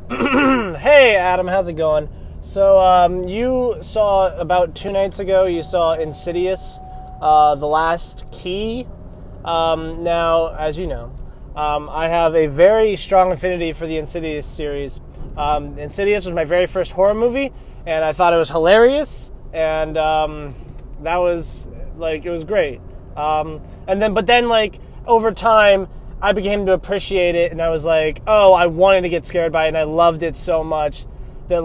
Hey, Adam, how's it going? So, you saw about 2 nights ago, you saw Insidious, The Last Key. Now, as you know, I have a very strong affinity for the Insidious series. Insidious was my very first horror movie, and I thought it was hilarious, and that was, it was great. But then, over time, I began to appreciate it, and I was like, oh, I wanted to get scared by it, and I loved it so much that,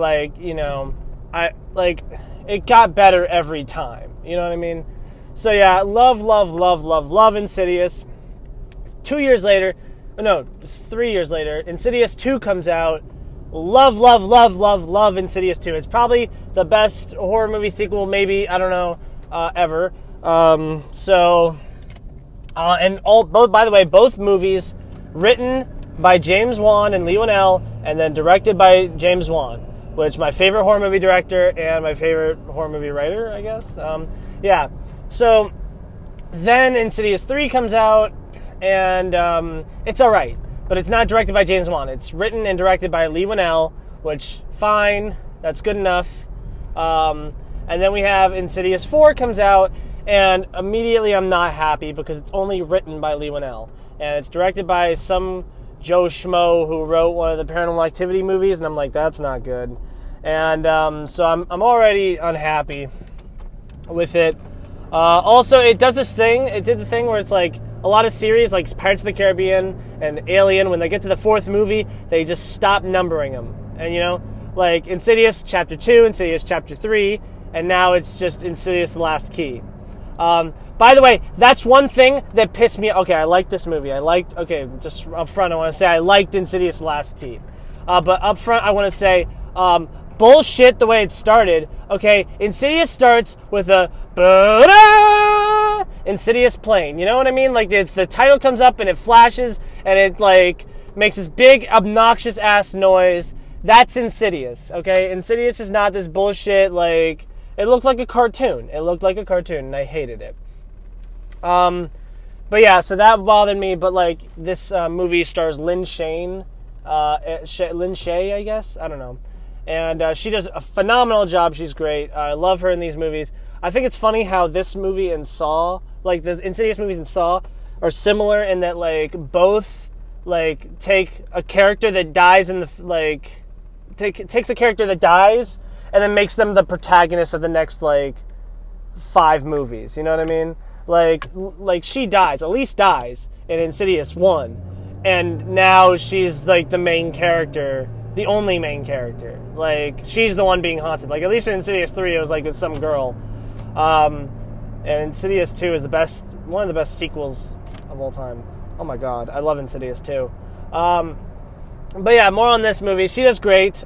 it got better every time. You know what I mean? So, yeah, love Insidious. 3 years later, Insidious 2 comes out. Love Insidious 2. It's probably the best horror movie sequel, maybe, I don't know, ever. By the way, both movies written by James Wan and Lee Whannell, and then directed by James Wan, which is my favorite horror movie director and my favorite horror movie writer, I guess. So then Insidious 3 comes out, and it's all right, but it's not directed by James Wan. It's written and directed by Lee Whannell, which, fine, that's good enough. And then we have Insidious 4 comes out, and immediately I'm not happy because it's only written by Lee Whannell. And it's directed by some Joe Schmo who wrote one of the Paranormal Activity movies, and I'm like, that's not good. And so I'm already unhappy with it. Also, it does this thing. It did the thing where it's like a lot of series, like Pirates of the Caribbean and Alien, when they get to the fourth movie, they just stop numbering them. And, like Insidious Chapter 2, Insidious Chapter 3, and now it's just Insidious The Last Key. By the way, that's one thing that pissed me. Okay, I liked this movie. Just up front, I want to say I liked Insidious Last Key. But up front, I want to say, bullshit the way it started. Okay, Insidious starts with a Insidious plane. You know what I mean? Like, the title comes up and it flashes and it, makes this big, obnoxious ass noise. That's Insidious, okay? Insidious is not this bullshit, it looked like a cartoon. And I hated it. But yeah, so that bothered me. But this movie stars Lynn Shay, I guess. I don't know. And she does a phenomenal job. She's great. I love her in these movies. I think it's funny how this movie and Saw, the Insidious movies and Saw, are similar in that both take a character that dies in the takes a character that dies and then makes them the protagonist of the next 5 movies. You know what I mean? She dies, Elise dies in Insidious 1, and now she's the main character, the only main character. She's the one being haunted. At least in Insidious 3, it was with some girl. And Insidious 2 is one of the best sequels of all time. Oh my god, I love Insidious 2. But yeah, more on this movie. She does great.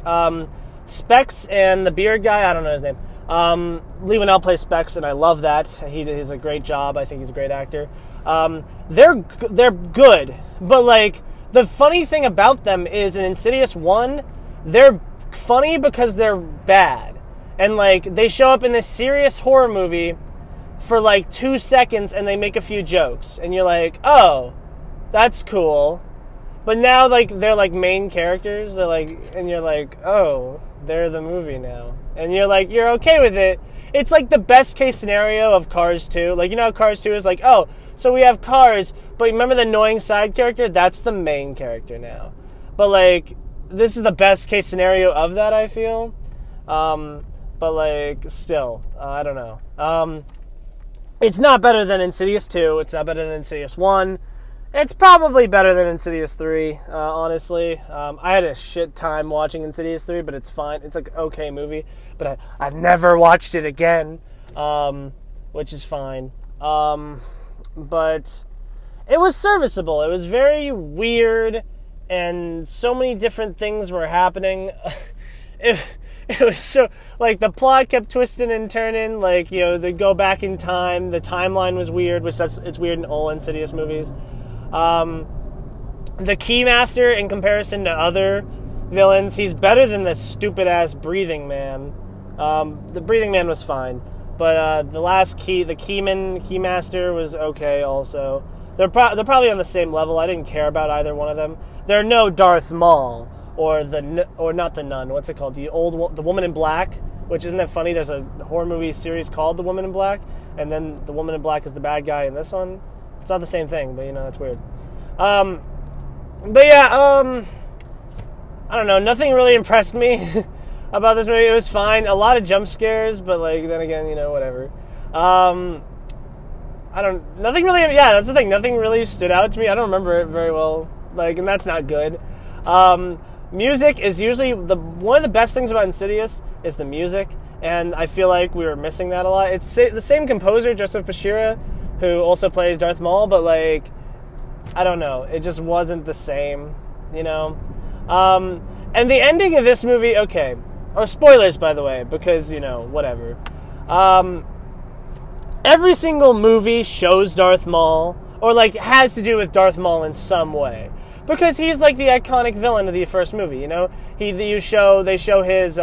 Specs and the beard guy, I don't know his name. Lee Whannell plays Specs, and I love that. He does a great job. I think he's a great actor. They're good, but the funny thing about them is in Insidious 1, they're funny because they're bad, and they show up in this serious horror movie for 2 seconds, and they make a few jokes, and you're like, oh, that's cool. But now, they're, main characters. They're, and you're like, oh, they're the movie now. And you're okay with it. It's, the best-case scenario of Cars 2. How Cars 2 is oh, so we have Cars, but remember the annoying side character? That's the main character now. But, this is the best-case scenario of that, I feel. But, still, I don't know. It's not better than Insidious 2. It's not better than Insidious 1. It's probably better than Insidious 3, honestly. I had a shit time watching Insidious 3, but it's fine. It's an okay movie, but I've never watched it again, which is fine. But it was serviceable. It was very weird, and so many different things were happening. It was so, the plot kept twisting and turning, they go back in time. The timeline was weird, it's weird in all Insidious movies. The Keymaster, in comparison to other villains, he's better than the stupid-ass Breathing Man. The Breathing Man was fine, but the Keymaster was okay also. They're probably on the same level. I didn't care about either one of them. They're no Darth Maul or not the Nun. What's it called? The Woman in Black. Which, isn't it funny? There's a horror movie series called The Woman in Black, and then the Woman in Black is the bad guy in this one. It's not the same thing, but that's weird. But yeah, I don't know. Nothing really impressed me about this movie. It was fine. A lot of jump scares, but then again, whatever. Nothing really. Yeah, that's the thing. Nothing really stood out to me. I don't remember it very well. And that's not good. Music is usually one of the best things about Insidious is the music, and I feel like we were missing that a lot. It's the same composer, Joseph Bashira, who also plays Darth Maul, but I don't know, it just wasn't the same, And the ending of this movie, okay, spoilers by the way, because whatever. Every single movie shows Darth Maul, or has to do with Darth Maul in some way. Because he's the iconic villain of the first movie, They show his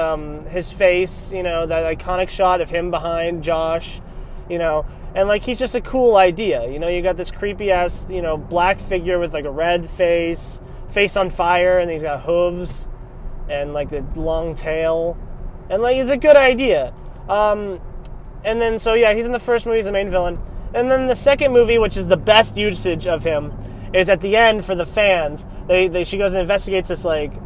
face, that iconic shot of him behind Josh, and he's just a cool idea, You got this creepy ass, black figure with a red face on fire, and he's got hooves, and the long tail, and it's a good idea. And then he's in the first movie, he's the main villain, and then the second movie, which is the best usage of him, is at the end for the fans. She goes and investigates this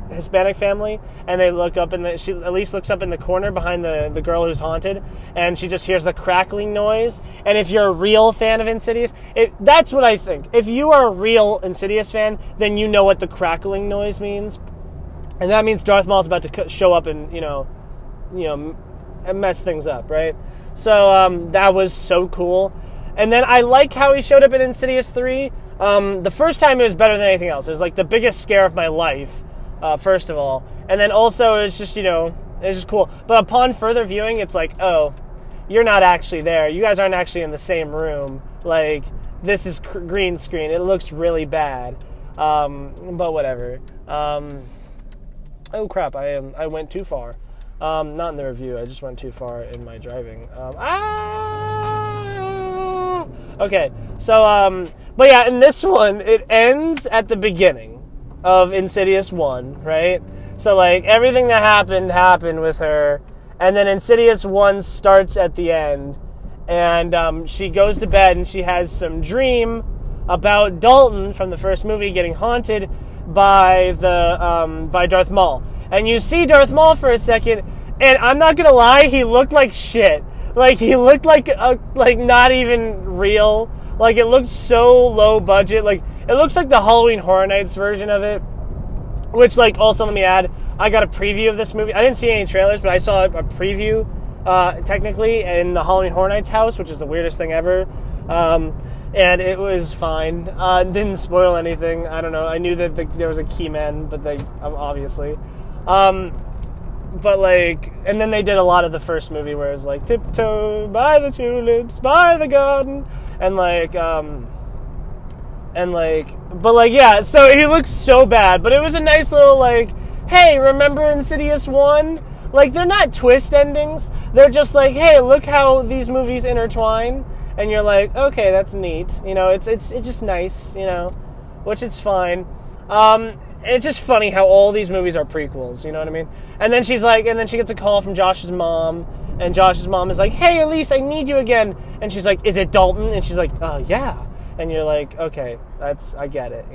Hispanic family, and they look up she at least looks up in the corner behind the girl who's haunted, and she just hears the crackling noise. And if you're a real fan of Insidious, that's what I think. If you are a real Insidious fan, then you know what the crackling noise means, and that means Darth Maul's about to show up and mess things up, right? So that was so cool. And then I like how he showed up in Insidious 3. The first time it was better than anything else. It was the biggest scare of my life, first of all. And then also it's just, it's just cool. But upon further viewing, it's oh, you're not actually there. You guys aren't actually in the same room. This is green screen. It looks really bad. But whatever. Oh crap, I went too far. Not in the review, I just went too far in my driving. Okay, so, but yeah, in this one, it ends at the beginning of Insidious 1, right? So, everything that happened with her, and then Insidious 1 starts at the end, and she goes to bed, and she has some dream about Dalton from the first movie getting haunted by by Darth Maul. And you see Darth Maul for a second, and I'm not gonna lie, he looked like shit. He looked like not even real. It looked so low budget. It looks like the Halloween Horror Nights version of it. Which, also, let me add, I got a preview of this movie. I didn't see any trailers, but I saw a preview, technically, in the Halloween Horror Nights house, which is the weirdest thing ever. And it was fine. Didn't spoil anything. I don't know. I knew that there was a key man, but obviously. But and then they did a lot of the first movie where it was tiptoe by the tulips, by the garden, and yeah, so he looks so bad, but it was a nice little hey, remember Insidious 1? They're not twist endings, they're just hey, look how these movies intertwine, and you're okay, that's neat, it's just nice, which it's fine. It's just funny how all these movies are prequels, you know what I mean? And then and then she gets a call from Josh's mom, and Josh's mom is hey, Elise, I need you again. And she's is it Dalton? And she's oh, yeah. And you're okay, I get it,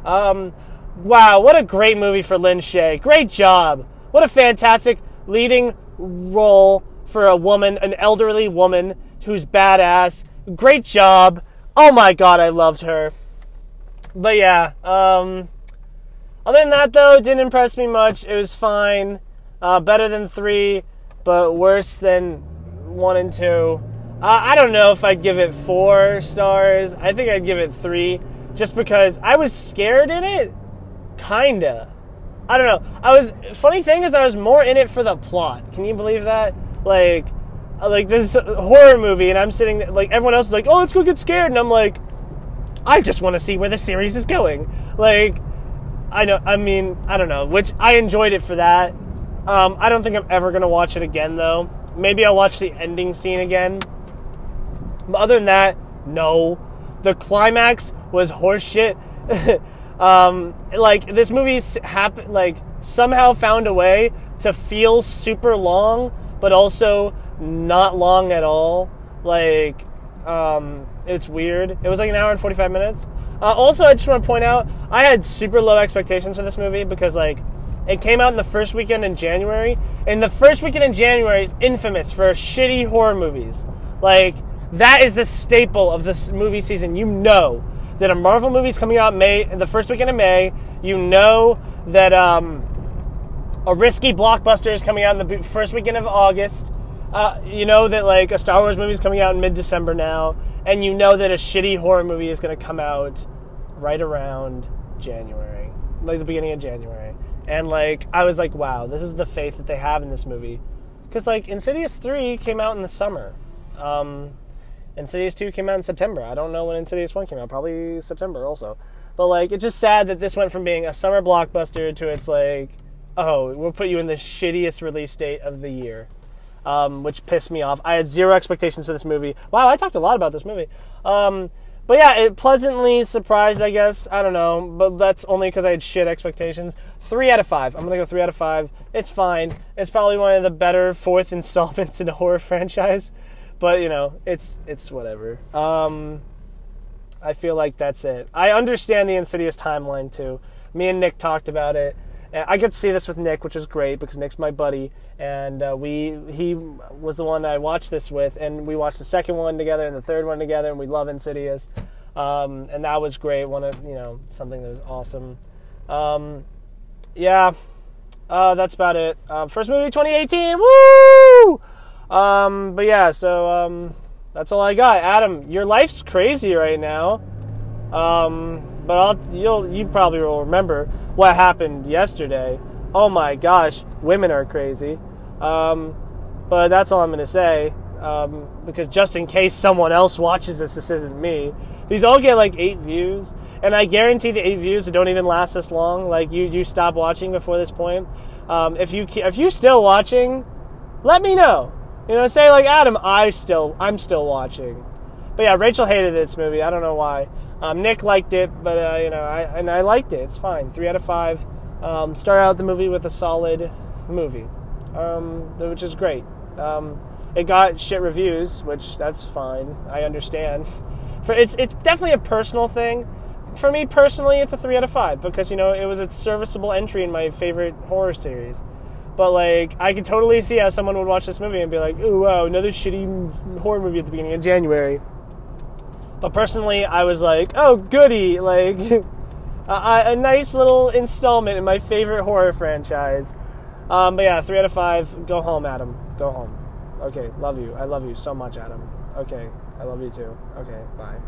Wow, what a great movie for Lin Shaye. Great job. What a fantastic leading role for a woman, an elderly woman who's badass. Great job. Oh my God, I loved her. But yeah, other than that, though, it didn't impress me much. It was fine. Better than 3, but worse than 1 and 2. I don't know if I'd give it 4 stars. I think I'd give it 3, just because I was scared in it. Kinda. I don't know. Funny thing is, I was more in it for the plot. Can you believe that? This horror movie, and I'm sitting there, everyone else is oh, let's go get scared. And I'm I just want to see where the series is going. I don't know, which I enjoyed it for that. I don't think I'm ever going to watch it again, though. Maybe I'll watch the ending scene again. But other than that, no. The climax was horseshit. This movie's somehow found a way to feel super long, but also not long at all. Like, it's weird. It was like an hour and 45 minutes. Also, I just want to point out, I had super low expectations for this movie because, like, it came out in the first weekend in January, and the first weekend in January is infamous for shitty horror movies. Like, that is the staple of this movie season. You know that a Marvel movie is coming out the first weekend of May. You know that a risky blockbuster is coming out in the first weekend of August. You know that, like, a Star Wars movie is coming out in mid-December now. And you know that a shitty horror movie is going to come out right around January. Like, the beginning of January. And, like, I was like, wow, this is the faith that they have in this movie. Because, like, Insidious 3 came out in the summer. Insidious 2 came out in September. I don't know when Insidious 1 came out. Probably September also. But, like, it's just sad that this went from being a summer blockbuster to it's like, oh, we'll put you in the shittiest release date of the year. Which pissed me off. I had zero expectations for this movie. Wow, I talked a lot about this movie. But yeah, it pleasantly surprised, I guess. I don't know, but that's only because I had shit expectations. 3 out of 5. I'm going to go 3 out of 5. It's fine. It's probably one of the better fourth installments in a horror franchise. But, you know, it's whatever. I feel like that's it. I understand the Insidious timeline, too. Me and Nick talked about it. I could see this with Nick, which is great because Nick's my buddy, and he was the one I watched this with, and we watched the second one together and the third one together, and we love Insidious, and that was great. Something that was awesome. That's about it. First movie 2018, woo! But yeah, so that's all I got. Adam, your life's crazy right now. But you probably will remember what happened yesterday. Oh my gosh, women are crazy. But that's all I'm going to say. Because just in case someone else watches this isn't me. These all get like 8 views. And I guarantee the 8 views don't even last this long. Like, you stop watching before this point. If you're still watching, let me know. You know, say like, Adam, I'm still watching. But yeah, Rachel hated this movie. I don't know why. Nick liked it, but I liked it. It's fine. 3 out of 5. Start out the movie with a solid movie, which is great. It got shit reviews, which that's fine. I understand. It's definitely a personal thing. For me personally, it's a 3 out of 5 because it was a serviceable entry in my favorite horror series. But like, I could totally see how someone would watch this movie and be like, "Ooh, wow, another shitty horror movie at the beginning of January." But personally, I was like, oh, goody, like, a nice little installment in my favorite horror franchise. But yeah, 3 out of 5. Go home, Adam. Go home. Okay, love you. I love you so much, Adam. Okay, I love you too. Okay, bye.